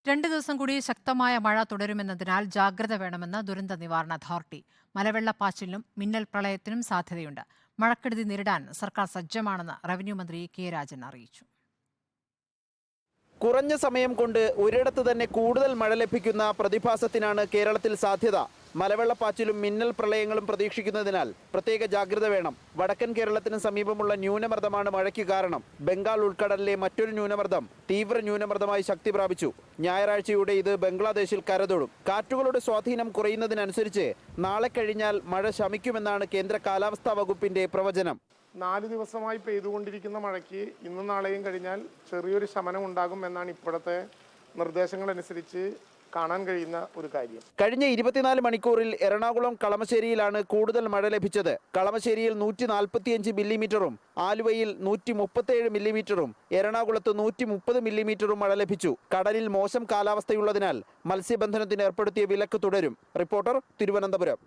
2 ദിവസം കൂടി ശക്തമായ മഴ തുടരുമെന്നതിനാൽ ജാഗ്രത വേണമെന്ന് ദുരന്ത നിവാരണ അതോറിറ്റി. മലവെള്ളപ്പാച്ചിലിനും മിന്നൽ പ്രളയത്തിനും സാധ്യതയുണ്ട്. മഴക്കെടുതി നേരിടാൻ സർക്കാർ സജ്ജമാണെന്ന് റവന്യൂ മന്ത്രി കെ രാജൻ അറിയിച്ചു. കുറഞ്ഞ സമയം കൊണ്ട് ഒരിടത്ത് തന്നെ കൂടുതൽ മഴ ലഭിക്കുന്ന പ്രതിഭാസത്തിനാണ് കേരളത്തിൽ സാധ്യത. മലവെള്ളപ്പാച്ചിലും മിന്നൽ പ്രളയങ്ങളും പ്രതീക്ഷിക്കുന്നതിനാൽ പ്രത്യേക ജാഗ്രത വേണം. വടക്കൻ കേരളത്തിന് സമീപമുള്ള ന്യൂനമർദ്ദമാണ് മഴയ്ക്ക് കാരണം. ബംഗാൾ ഉൾക്കടലിലെ മറ്റൊരു ന്യൂനമർദ്ദം തീവ്ര ന്യൂനമർദ്ദമായി ശക്തി പ്രാപിച്ചു. ഞായറാഴ്ചയോടെ ഇത് ബംഗ്ലാദേശിൽ കരതൊടും. കാറ്റുകളുടെ സ്വാധീനം കുറയുന്നതിനനുസരിച്ച് നാളെ കഴിഞ്ഞാൽ മഴ ശമിക്കുമെന്നാണ് കേന്ദ്ര കാലാവസ്ഥാ വകുപ്പിന്റെ പ്രവചനം. 4 ദിവസമായി പെയ്തുകൊണ്ടിരിക്കുന്ന മഴയ്ക്ക് ഇന്നും നാളെയും കഴിഞ്ഞാൽ ചെറിയൊരു ശമനം ഉണ്ടാകും എന്നാണ് ഇപ്പോഴത്തെ നിർദ്ദേശങ്ങളനുസരിച്ച് കാണാൻ കഴിയുന്ന ഒരു കാര്യം. കഴിഞ്ഞ 24 മണിക്കൂറിൽ എറണാകുളം കളമശ്ശേരിയിലാണ് കൂടുതൽ മഴ ലഭിച്ചത്. കളമശ്ശേരിയിൽ 145 മില്ലിമീറ്ററും ആലുവയിൽ 137 മില്ലിമീറ്ററും എറണാകുളത്ത് 130 മില്ലിമീറ്ററും മഴ ലഭിച്ചു. കടലിൽ മോശം കാലാവസ്ഥയുള്ളതിനാൽ മത്സ്യബന്ധനത്തിന് ഏർപ്പെടുത്തിയ വിലക്ക് തുടരും. റിപ്പോർട്ടർ, തിരുവനന്തപുരം.